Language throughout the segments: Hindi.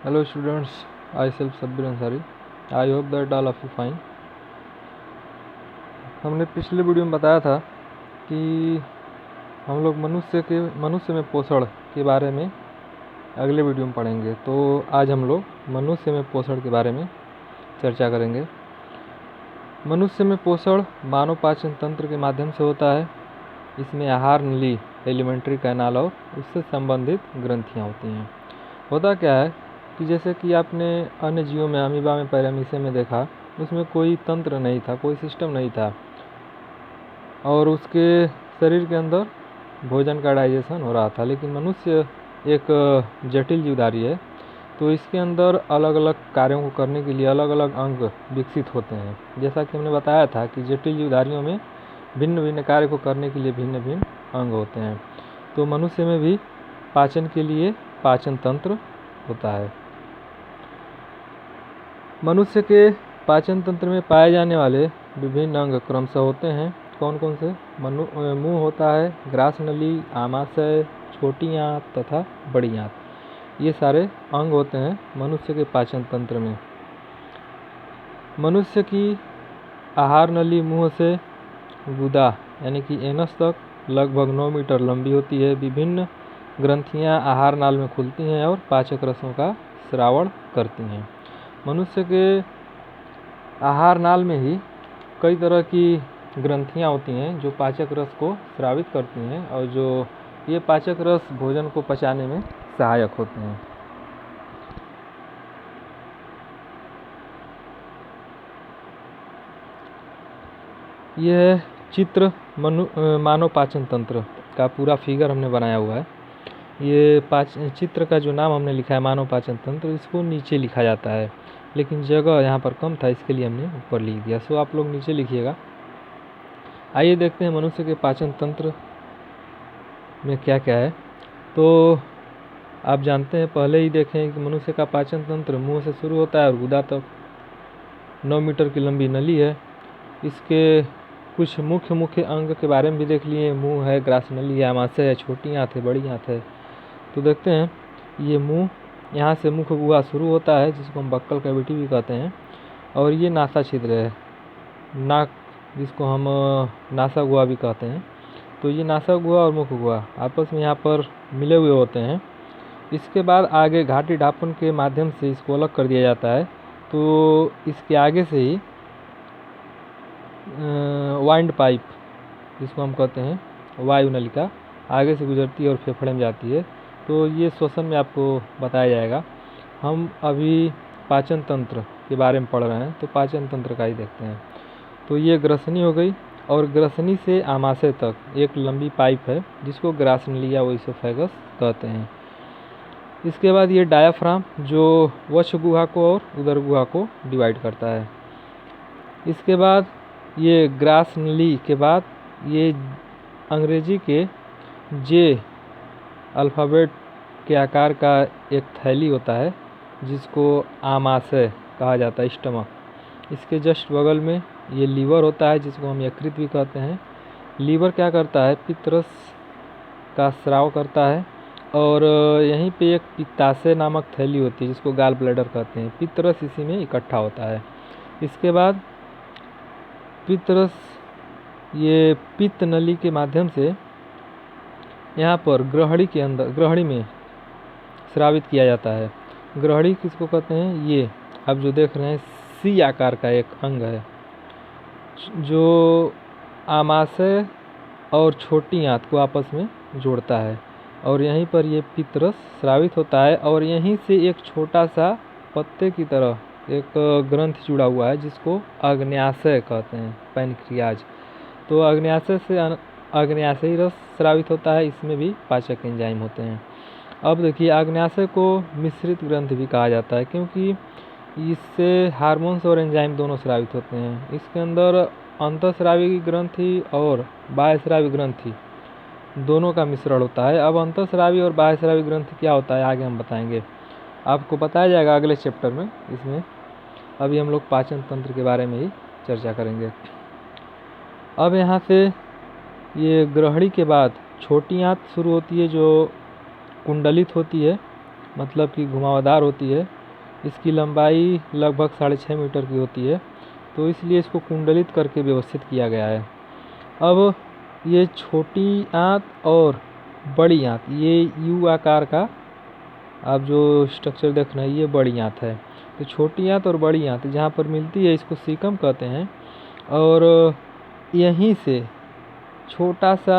Hello students, I self Sabbir Ansari. I hope that all of you fine. हमने पिछले वीडियो में बताया था कि हम लोग मनुष्य में पोषण के बारे में अगले वीडियो में पढ़ेंगे। तो आज हम लोग मनुष्य में पोषण के बारे में चर्चा करेंगे। मनुष्य में पोषण मानव पाचन तंत्र के माध्यम से होता है। इसमें आहार नली, एलिमेंट्री कैनाल और उससे संबंधित ग्रंथियाँ होती हैं। होता क्या है कि जैसे कि आपने अन्य जीवों में, अमीबा में, पैरामीशियम में देखा, उसमें कोई तंत्र नहीं था, कोई सिस्टम नहीं था और उसके शरीर के अंदर भोजन का डाइजेशन हो रहा था। लेकिन मनुष्य एक जटिल जीवधारी है, तो इसके अंदर अलग अलग कार्यों को करने के लिए अलग अलग अंग विकसित होते हैं। जैसा कि हमने बताया था कि जटिल जीवधारियों में भिन्न भिन्न कार्य को करने के लिए भिन्न भिन्न अंग होते हैं। तो मनुष्य में भी पाचन के लिए पाचन तंत्र होता है। मनुष्य के पाचन तंत्र में पाए जाने वाले विभिन्न अंग क्रमशः होते हैं। कौन कौन से? मुंह होता है, ग्रास नली, आमाशय, छोटी आंत तथा बड़ी आंत, ये सारे अंग होते हैं मनुष्य के पाचन तंत्र में। मनुष्य की आहार नली मुंह से गुदा यानी कि एनस तक लगभग 9 मीटर लंबी होती है। विभिन्न ग्रंथियां आहार नाल में खुलती हैं और पाचक रसों का स्रावण करती हैं। मनुष्य के आहार नाल में ही कई तरह की ग्रंथियां होती हैं जो पाचक रस को स्रावित करती हैं और जो ये पाचक रस भोजन को पचाने में सहायक होते हैं। यह चित्र मानव पाचन तंत्र का पूरा फिगर हमने बनाया हुआ है। ये चित्र का जो नाम हमने लिखा है मानव पाचन तंत्र, इसको नीचे लिखा जाता है, लेकिन जगह यहाँ पर कम था, इसके लिए हमने ऊपर लिख दिया। सो आप लोग नीचे लिखिएगा। आइए देखते हैं मनुष्य के पाचन तंत्र में क्या क्या है। तो आप जानते हैं, पहले ही देखें कि मनुष्य का पाचन तंत्र मुंह से शुरू होता है और गुदा तक 9 मीटर की लंबी नली है। इसके कुछ मुख्य अंग के बारे में भी देख लिए। मुंह है, ग्रास नली है, आमाशय है, छोटी आंत है, बड़ी आंत है। तो देखते हैं, ये मुंह, यहाँ से मुख गुहा शुरू होता है जिसको हम बक्कल कैविटी भी कहते हैं, और ये नासा छिद्र है, नाक, जिसको हम नासा गुहा भी कहते हैं। तो ये नासा गुहा और मुख गुहा आपस में यहाँ पर मिले हुए होते हैं। इसके बाद आगे घाटी ढापन के माध्यम से इसको अलग कर दिया जाता है। तो इसके आगे से ही वाइंड पाइप, जिसको हम कहते हैं वायु नलिका, आगे से गुजरती है और फेफड़े में जाती है। तो ये श्वसन में आपको बताया जाएगा। हम अभी पाचन तंत्र के बारे में पढ़ रहे हैं, तो पाचन तंत्र का ही देखते हैं। तो ये ग्रसनी हो गई, और ग्रसनी से आमाशय तक एक लंबी पाइप है जिसको ग्रास नली या ओइसोफेगस कहते हैं। इसके बाद ये डायाफ्राम जो वक्ष गुहा को और उदर गुहा को डिवाइड करता है। इसके बाद ये ग्रास नली के बाद ये अंग्रेजी के जे अल्फ़ाबेट के आकार का एक थैली होता है जिसको आमाशय कहा जाता है, स्टमक। इसके जस्ट बगल में ये लीवर होता है जिसको हम यकृत भी कहते हैं। लीवर क्या करता है? पित्तरस का स्राव करता है, और यहीं पे एक पित्ताशय नामक थैली होती है जिसको गाल ब्लैडर कहते हैं। पित्तरस इसी में इकट्ठा होता है। इसके बाद पित्तरस ये पित्त नली के माध्यम से यहाँ पर ग्रहणी में स्रावित किया जाता है। ग्रहणी किसको कहते हैं? ये आप जो देख रहे हैं सी आकार का एक अंग है जो आमाशय और छोटी आंत को आपस में जोड़ता है, और यहीं पर ये पित्तरस स्रावित होता है, और यहीं से एक छोटा सा पत्ते की तरह एक ग्रंथ जुड़ा हुआ है जिसको आग्नेयाशय कहते हैं, पैनक्रियाज। तो आग्नेयाशयी रस स्रावित होता है, इसमें भी पाचक एंजाइम होते हैं। अब देखिए, आग्नेयाशय को मिश्रित ग्रंथ भी कहा जाता है क्योंकि इससे हार्मोन्स और एंजाइम दोनों स्रावित होते हैं। इसके अंदर अंतःस्रावी ग्रंथि और बाह्यस्रावी ग्रंथि दोनों का मिश्रण होता है। अब अंतःस्रावी और बाह्यस्रावी ग्रंथि क्या होता है आगे हम बताएंगे, आपको बताया जाएगा अगले चैप्टर में। इसमें अभी हम लोग पाचन तंत्र के बारे में ही चर्चा करेंगे। अब यहाँ से ये ग्रहणी के बाद छोटी आंत शुरू होती है जो कुंडलित होती है, मतलब कि घुमावदार होती है, इसकी लंबाई लगभग 6.5 मीटर की होती है, तो इसलिए इसको कुंडलित करके व्यवस्थित किया गया है। अब ये छोटी आंत और बड़ी आंत, ये यू आकार का आप जो स्ट्रक्चर देख रहे हैं ये बड़ी आंत है। तो छोटी आंत और बड़ी आंत जहाँ पर मिलती है इसको सीकम कहते हैं, और यहीं से छोटा सा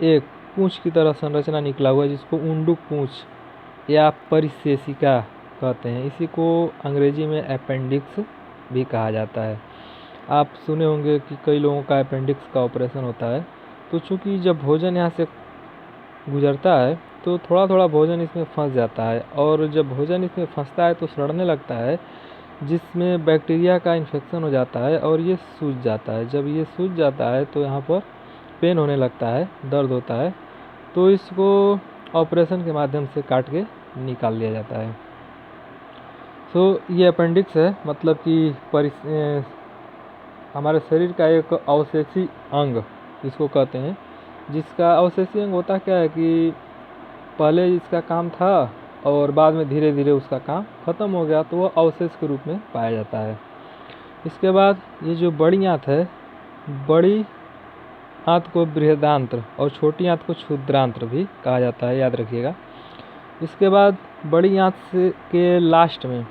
एक पूंछ की तरह संरचना निकला हुआ है जिसको उंडुक पूंछ या परिशेषिका कहते हैं। इसी को अंग्रेजी में अपेंडिक्स भी कहा जाता है। आप सुने होंगे कि कई लोगों का अपेंडिक्स का ऑपरेशन होता है। तो चूँकि जब भोजन यहाँ से गुजरता है तो थोड़ा थोड़ा भोजन इसमें फंस जाता है, और जब भोजन इसमें फंसता है तो सड़ने लगता है, जिसमें बैक्टीरिया का इन्फेक्शन हो जाता है और ये सूज जाता है। जब ये सूज जाता है तो यहाँ पर पेन होने लगता है, दर्द होता है, तो इसको ऑपरेशन के माध्यम से काट के निकाल लिया जाता है। ये अपेंडिक्स है, मतलब कि हमारे शरीर का एक अवशेषी अंग इसको कहते हैं, जिसका अवशेषी अंग होता क्या है कि पहले इसका काम था और बाद में धीरे धीरे उसका काम खत्म हो गया, तो वह अवशेष के रूप में पाया जाता है। इसके बाद ये जो बड़ी आंत है, बड़ी आंत को बृहदांत्र और छोटी आंत को क्षुद्रांत्र भी कहा जाता है, याद रखिएगा। इसके बाद बड़ी आंत के लास्ट में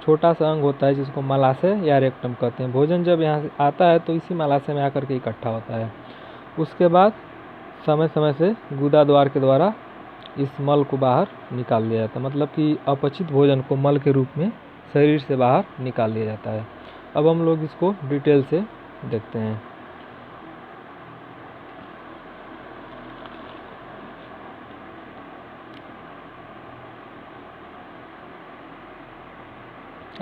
छोटा सा अंग होता है जिसको मलाशय या रेक्टम कहते हैं। भोजन जब यहाँ से आता है तो इसी मलाशय में आकर के इकट्ठा होता है। उसके बाद समय समय से गुदा द्वार के द्वारा इस मल को बाहर निकाल लिया जाता है, मतलब कि अपचित भोजन को मल के रूप में शरीर से बाहर निकाल लिया जाता है। अब हम लोग इसको डिटेल से देखते हैं।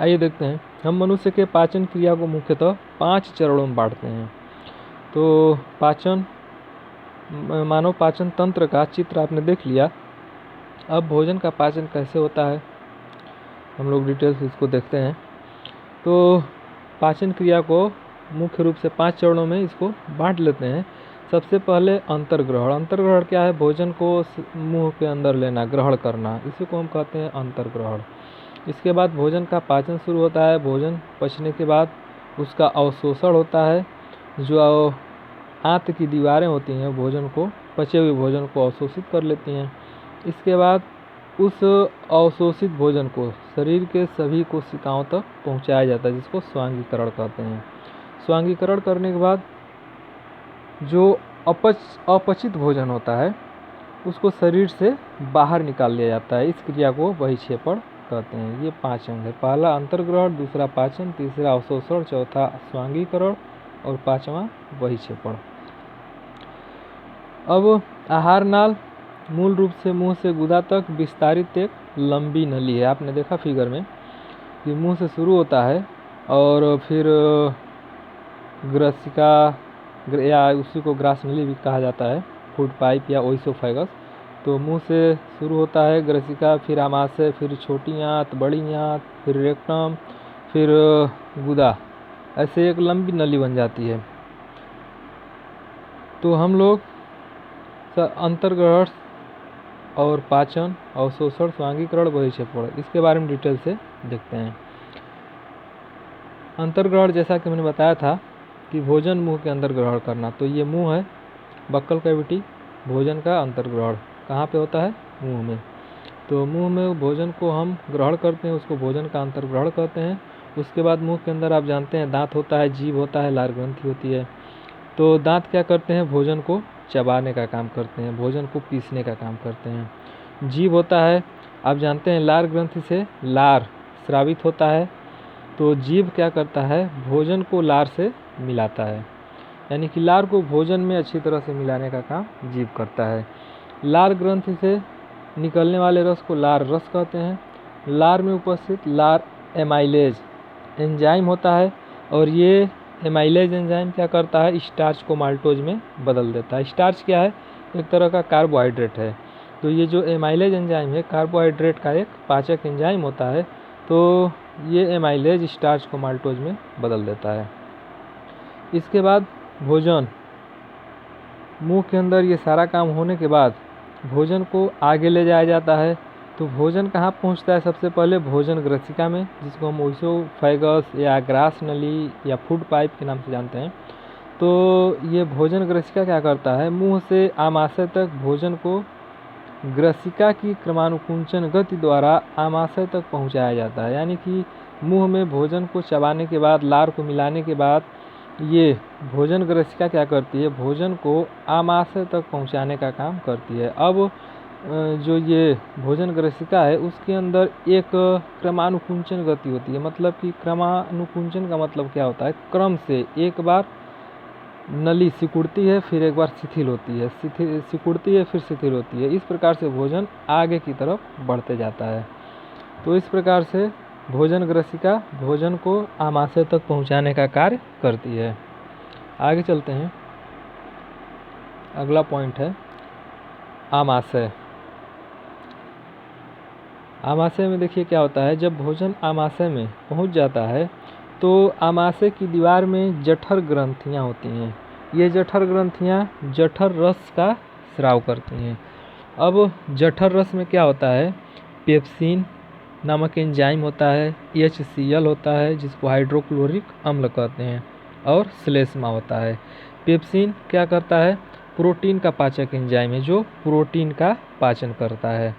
आइए देखते हैं। हम मनुष्य के पाचन क्रिया को मुख्यतः 5 चरणों में बांटते हैं। तो मानव पाचन तंत्र का चित्र आपने देख लिया। अब भोजन का पाचन कैसे होता है हम लोग डिटेल से इसको देखते हैं। तो पाचन क्रिया को मुख्य रूप से 5 चरणों में इसको बांट लेते हैं। सबसे पहले अंतर्ग्रहण। अंतर्ग्रहण क्या है? भोजन को मुंह के अंदर लेना, ग्रहण करना, इसी को हम कहते हैं अंतर्ग्रहण। इसके बाद भोजन का पाचन शुरू होता है। भोजन पचने के बाद उसका अवशोषण होता है। जो आंत की दीवारें होती हैं भोजन को, पचे हुए भोजन को अवशोषित कर लेती हैं। इसके बाद उस अवशोषित भोजन को शरीर के सभी कोशिकाओं तक पहुंचाया जाता है, जिसको स्वांगीकरण कहते हैं। स्वांगीकरण करने के बाद जो अपचित भोजन होता है उसको शरीर से बाहर निकाल लिया जाता है। इस क्रिया को बहिक्षेपण कहते हैं। ये 5 अंग है। पहला अंतर्ग्रहण, दूसरा पाचन, तीसरा अवशोषण, चौथा स्वांगीकरण और 5वां बहिक्षेपण। अब आहार नाल मूल रूप से मुंह से गुदा तक विस्तारित एक लंबी नली है। आपने देखा फिगर में कि मुंह से शुरू होता है और फिर ग्रसिका या उसी को ग्रास नली भी कहा जाता है, फूड पाइप या ओइसोफेगस। तो मुंह से शुरू होता है ग्रसिका, फिर आमाशय, फिर छोटी आंत, बड़ी आंत, फिर रेक्टम, फिर गुदा, ऐसे एक लंबी नली बन जाती है। तो हम लोग अंतर्ग्रहण और पाचन, अवशोषण, स्वांगीकरण, बहिक्षेपण, इसके बारे में डिटेल से देखते हैं। अंतर्ग्रहण, जैसा कि मैंने बताया था कि भोजन मुंह के अंदर ग्रहण करना, तो ये मुंह है, बक्कल कैविटी, भोजन का अंतर्ग्रहण कहाँ पे होता है? मुंह में। तो मुंह में भोजन को हम ग्रहण करते हैं, उसको भोजन का अंतर्ग्रहण कहते हैं। उसके बाद मुंह के अंदर आप जानते हैं दांत होता है, जीभ होता है, लार ग्रंथि होती है। तो दांत क्या करते हैं? भोजन को चबाने का काम करते हैं, भोजन को पीसने का काम करते हैं। जीभ होता है, आप जानते हैं लार ग्रंथि से लार स्रावित होता है, तो जीभ क्या करता है? भोजन को लार से मिलाता है, यानी कि लार को भोजन में अच्छी तरह से मिलाने का काम जीभ करता है। लार ग्रंथि से निकलने वाले रस को लार रस कहते हैं। लार में उपस्थित लार एमाइलेज एंजाइम होता है, और ये एमाइलेज एंजाइम क्या करता है? स्टार्च को माल्टोज में बदल देता है। स्टार्च क्या है? एक तरह का कार्बोहाइड्रेट है। तो ये जो एमाइलेज एंजाइम है, कार्बोहाइड्रेट का एक पाचक एंजाइम होता है। तो ये एमाइलेज स्टार्च को माल्टोज में बदल देता है। इसके बाद भोजन, मुंह के अंदर ये सारा काम होने के बाद भोजन को आगे ले जाया जाता है। तो भोजन कहाँ पहुँचता है? सबसे पहले भोजन ग्रसिका में, जिसको हम ओइसोफेगस या ग्रास नली या फूड पाइप के नाम से जानते हैं। तो ये भोजन ग्रसिका क्या करता है? मुंह से आमाशय तक भोजन को ग्रसिका की क्रमानुकुंचन गति द्वारा आमाशय तक पहुंचाया जाता है। यानी कि मुंह में भोजन को चबाने के बाद, लार को मिलाने के बाद ये भोजन ग्रसिका क्या करती है? भोजन को आमाशय तक पहुंचाने का काम करती है। अब जो ये भोजन ग्रसिका है उसके अंदर एक क्रमानुकुंचन गति होती है। मतलब कि क्रमानुकुंचन का मतलब क्या होता है? क्रम से एक बार नली सिकुड़ती है, फिर एक बार शिथिल होती है, सिकुड़ती है, फिर शिथिल होती है। इस प्रकार से भोजन आगे की तरफ बढ़ते जाता है। तो इस प्रकार से भोजन ग्रसिका भोजन को आमाशय तक पहुंचाने का कार्य करती है। आगे चलते हैं। अगला पॉइंट है आमाशय। आमाशय में देखिए क्या होता है, जब भोजन आमाशय में पहुंच जाता है तो आमाशय की दीवार में जठर ग्रंथियां होती हैं। ये जठर ग्रंथियां जठर रस का स्राव करती हैं। अब जठर रस में क्या होता है? पेप्सिन नामक एंजाइम होता है, HCl होता है जिसको हाइड्रोक्लोरिक अम्ल कहते हैं, और श्लेष्मा होता है। पेप्सिन क्या करता है? प्रोटीन का पाचक एंजाइम है जो प्रोटीन का पाचन करता है।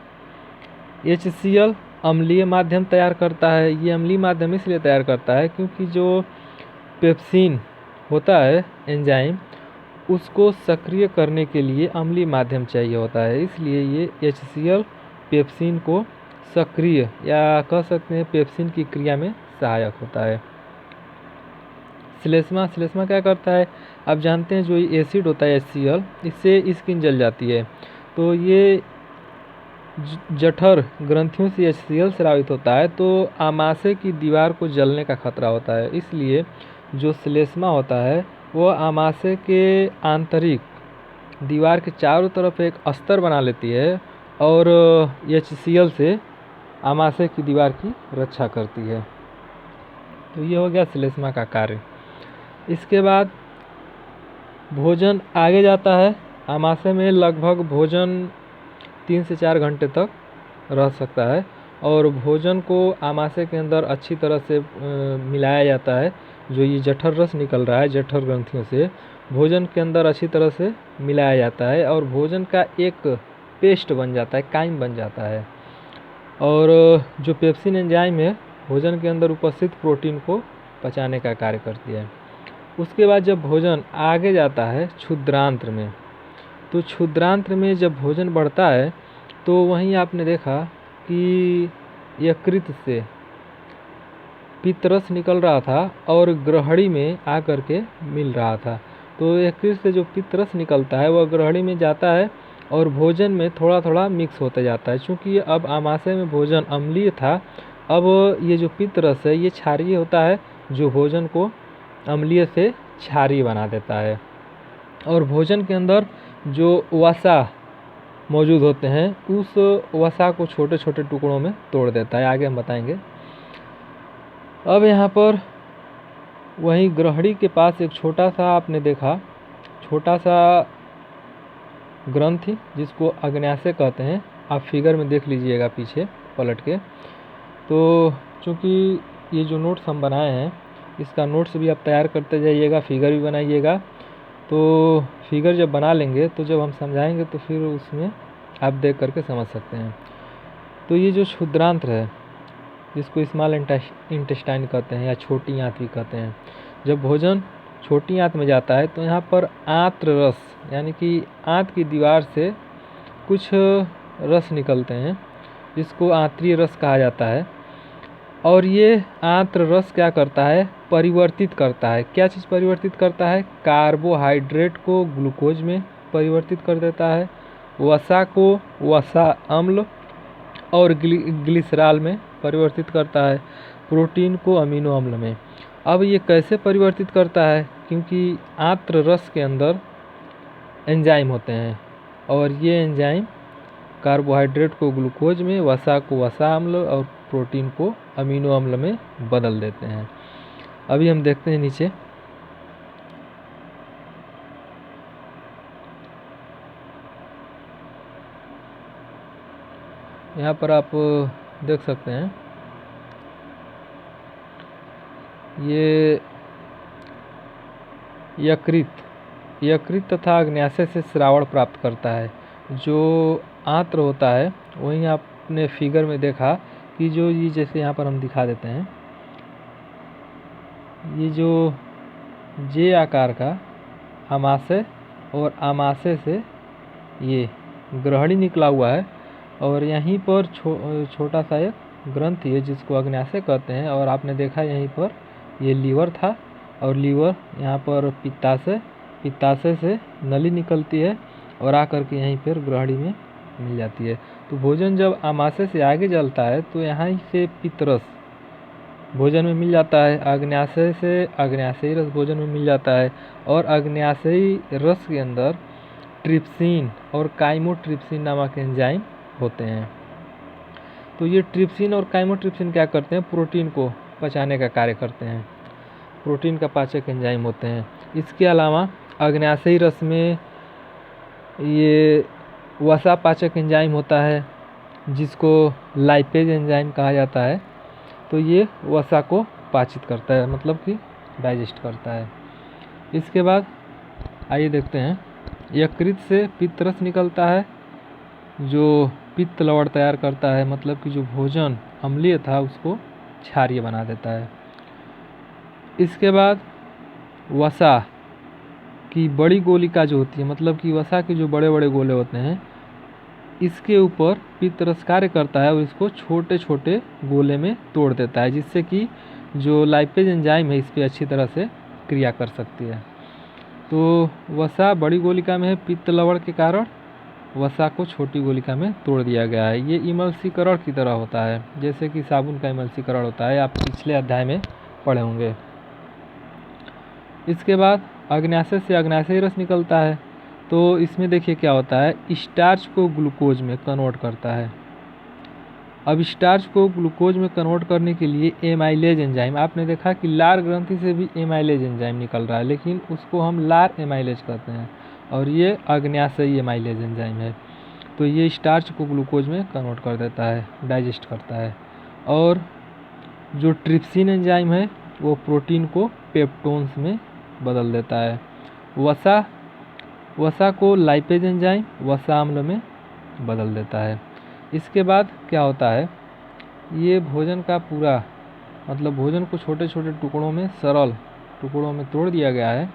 HCl अम्लीय माध्यम तैयार करता है। ये अम्लीय माध्यम इसलिए तैयार करता है क्योंकि जो पेप्सिन होता है एंजाइम, उसको सक्रिय करने के लिए अम्लीय माध्यम चाहिए होता है। इसलिए ये HCl पेप्सिन को सक्रिय या कह सकते हैं पेप्सिन की क्रिया में सहायक होता है। श्लेष्मा क्या करता है? आप जानते हैं जो एसिड होता है HCl, इससे स्किन जल जाती है। तो ये जठर ग्रंथियों से HCl स्रावित होता है तो आमाशय की दीवार को जलने का खतरा होता है। इसलिए जो श्लेष्मा होता है वो आमाशय के आंतरिक दीवार के चारों तरफ एक अस्तर बना लेती है और HCl से आमाशय की दीवार की रक्षा करती है। तो ये हो गया श्लेष्मा का कार्य। इसके बाद भोजन आगे जाता है। आमाशय में लगभग भोजन 3 से 4 घंटे तक रह सकता है और भोजन को आमाशय के अंदर अच्छी तरह से मिलाया जाता है। जो ये जठर रस निकल रहा है जठर ग्रंथियों से, भोजन के अंदर अच्छी तरह से मिलाया जाता है और भोजन का एक पेस्ट बन जाता है, काइम बन जाता है। और जो पेप्सिन एंजाइम है भोजन के अंदर उपस्थित प्रोटीन को पचाने का कार्य करती है। उसके बाद जब भोजन आगे जाता है क्षुद्रांत्र में, तो क्षुद्रांत्र में जब भोजन बढ़ता है तो वहीं आपने देखा कि यकृत से पित्तरस निकल रहा था और ग्रहणी में आकर के मिल रहा था। तो यकृत से जो पित्तरस निकलता है वह ग्रहणी में जाता है और भोजन में थोड़ा थोड़ा मिक्स होते जाता है। चूँकि अब आमाशय में भोजन अम्लीय था, अब ये जो पित्तरस है ये क्षारीय होता है जो भोजन को अम्लीय से क्षारीय बना देता है और भोजन के अंदर जो वसा मौजूद होते हैं उस वसा को छोटे छोटे टुकड़ों में तोड़ देता है। आगे हम बताएंगे। अब यहाँ पर वहीं ग्रहणी के पास एक छोटा सा आपने देखा, छोटा सा ग्रंथि जिसको अग्न्याशय कहते हैं। आप फिगर में देख लीजिएगा पीछे पलट के। तो चूँकि ये जो नोट्स हम बनाए हैं इसका नोट्स भी आप तैयार करते जाइएगा, फिगर भी बनाइएगा। तो फिगर जब बना लेंगे तो जब हम समझाएंगे तो फिर उसमें आप देख करके समझ सकते हैं। तो ये जो क्षुद्रांत्र है जिसको स्मॉल इंटेस्टाइन कहते हैं या छोटी आंत भी कहते हैं, जब भोजन छोटी आंत में जाता है तो यहाँ पर आंत्र रस यानी कि आंत की दीवार से कुछ रस निकलते हैं जिसको आंतरीय रस कहा जाता है। और ये आंत्र रस क्या करता है? परिवर्तित करता है। क्या चीज़ परिवर्तित करता है? कार्बोहाइड्रेट को ग्लूकोज में परिवर्तित कर देता है, वसा को वसा अम्ल और ग्लिसरॉल में परिवर्तित करता है, प्रोटीन को अमीनो अम्ल में। अब ये कैसे परिवर्तित करता है? क्योंकि आंत्र रस के अंदर एंजाइम होते हैं और ये एंजाइम कार्बोहाइड्रेट को ग्लूकोज में, वसा को वसा अम्ल और प्रोटीन को अमीनो अम्ल में बदल देते हैं। अभी हम देखते हैं नीचे। यहाँ पर आप देख सकते हैं ये यकृत तथा अग्न्याशय से श्रावण प्राप्त करता है। जो आंत्र होता है वहीं आपने फिगर में देखा कि जो ये जैसे यहाँ पर हम दिखा देते हैं, ये जो जे आकार का आमाशय और आमाशय से ये ग्रहणी निकला हुआ है और यहीं पर छोटा सा एक ग्रंथि है जिसको अग्न्याशय कहते हैं। और आपने देखा यहीं पर ये लीवर था और लीवर यहाँ पर पित्ताशय से नली निकलती है और आकर के यहीं पर ग्रहणी में मिल जाती है। तो भोजन जब आमाशय से आगे जलता है तो यहाँ से पित्तरस भोजन में मिल जाता है, अग्न्याशय से अग्न्याशयी रस भोजन में मिल जाता है और अग्न्याशयी रस के अंदर ट्रिप्सिन और काइमोट्रिप्सिन नामक एंजाइम होते हैं। तो ये ट्रिप्सिन और काइमोट्रिप्सिन क्या करते हैं, प्रोटीन को पचाने का कार्य करते हैं, प्रोटीन का पाचक एंजाइम होते हैं। इसके अलावा अग्न्याशयी रस में ये वसा पाचक एंजाइम होता है जिसको लाइपेज एंजाइम कहा जाता है। तो ये वसा को पाचित करता है, मतलब कि डाइजेस्ट करता है। इसके बाद आइए देखते हैं, यकृत से पित्तरस निकलता है जो पित्त लवण तैयार करता है, मतलब कि जो भोजन अम्लीय था उसको क्षारीय बना देता है। इसके बाद वसा की बड़ी गोलिका जो होती है, मतलब कि वसा के जो बड़े बड़े गोले होते हैं, इसके ऊपर पित्तरस कार्य करता है और इसको छोटे छोटे गोले में तोड़ देता है, जिससे कि जो लाइपेज एंजाइम है इस पर अच्छी तरह से क्रिया कर सकती है। तो वसा बड़ी गोलिका में है, पित्त लवण के कारण वसा को छोटी गोलिका में तोड़ दिया गया है। ये इमल्सीकरण की तरह होता है, जैसे कि साबुन का इमल्सीकरण होता है, आप पिछले अध्याय में पढ़े होंगे। इसके बाद अग्न्याशय से अग्न्याशयी रस निकलता है। तो इसमें देखिए क्या होता है, स्टार्च को ग्लूकोज में कन्वर्ट करता है। अब स्टार्च को ग्लूकोज में कन्वर्ट करने के लिए एमाइलेज एंजाइम, आपने देखा कि लार ग्रंथि से भी एमाइलेज एंजाइम निकल रहा है, लेकिन उसको हम लार एमाइलेज कहते हैं और ये अग्न्याशयी एमाइलेज एंजाइम है। तो ये स्टार्च को ग्लूकोज में कन्वर्ट कर देता है, डाइजेस्ट करता है। और जो ट्रिप्सिन एंजाइम है वो प्रोटीन को पेप्टोन्स में बदल देता है। वसा को लाइपेज एंजाइम वसा अम्ल में बदल देता है। इसके बाद क्या होता है, ये भोजन का पूरा मतलब भोजन को छोटे छोटे टुकड़ों में सरल टुकड़ों में तोड़ दिया गया है।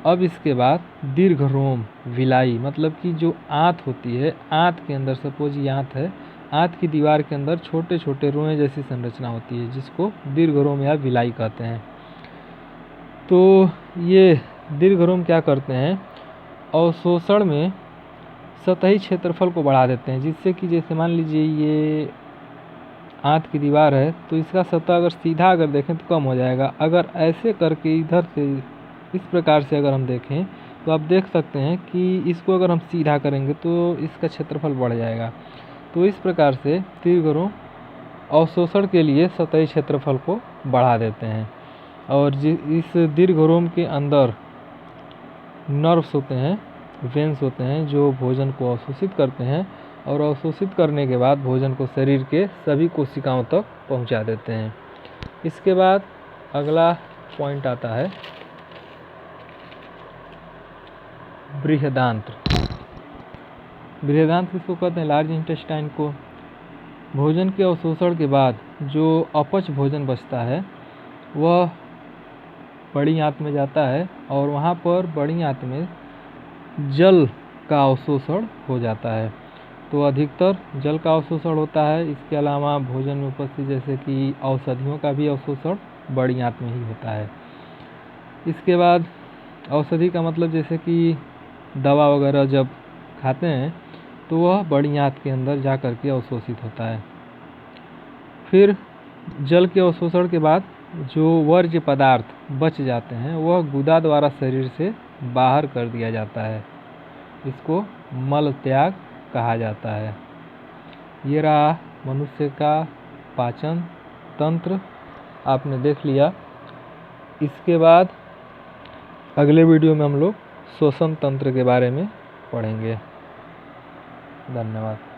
अब इसके बाद दीर्घ रोम विलाई, मतलब कि जो आंत होती है, आंत के अंदर सपोज ये आंत है, आंत की दीवार के अंदर छोटे छोटे रोए जैसी संरचना होती है जिसको दीर्घ रोम या विलाई कहते हैं। तो ये दीर्घ रोम क्या करते हैं, अवशोषण में सतही क्षेत्रफल को बढ़ा देते हैं, जिससे कि जैसे मान लीजिए ये आंत की दीवार है तो इसका सतह अगर सीधा अगर देखें तो कम हो जाएगा। अगर ऐसे करके इधर से इस प्रकार से अगर हम देखें तो आप देख सकते हैं कि इसको अगर हम सीधा करेंगे तो इसका क्षेत्रफल बढ़ जाएगा। तो इस प्रकार से दीर्घ रोम अवशोषण के लिए सतही क्षेत्रफल को बढ़ा देते हैं। और इस दीर्घ रोम के अंदर नर्व्स होते हैं, वेन्स होते हैं जो भोजन को अवशोषित करते हैं और अवशोषित करने के बाद भोजन को शरीर के सभी कोशिकाओं तक पहुंचा देते हैं। इसके बाद अगला पॉइंट आता है बृहदांत्र। बृहदांत्र किसको कहते हैं, लार्ज इंटेस्टाइन को। भोजन के अवशोषण के बाद जो अपच भोजन बचता है वह बड़ी आंत में जाता है और वहाँ पर बड़ी आंत में जल का अवशोषण हो जाता है। तो अधिकतर जल का अवशोषण होता है। इसके अलावा भोजन में उपस्थित जैसे कि औषधियों का भी अवशोषण बड़ी आंत में ही होता है। इसके बाद औषधि का मतलब जैसे कि दवा वगैरह जब खाते हैं तो वह बड़ी आंत के अंदर जा कर के अवशोषित होता है। फिर जल के अवशोषण के बाद जो वर्ज्य पदार्थ बच जाते हैं वह गुदा द्वारा शरीर से बाहर कर दिया जाता है, इसको मल त्याग कहा जाता है। ये रहा मनुष्य का पाचन तंत्र, आपने देख लिया। इसके बाद अगले वीडियो में हम लोग श्वसन तंत्र के बारे में पढ़ेंगे। धन्यवाद।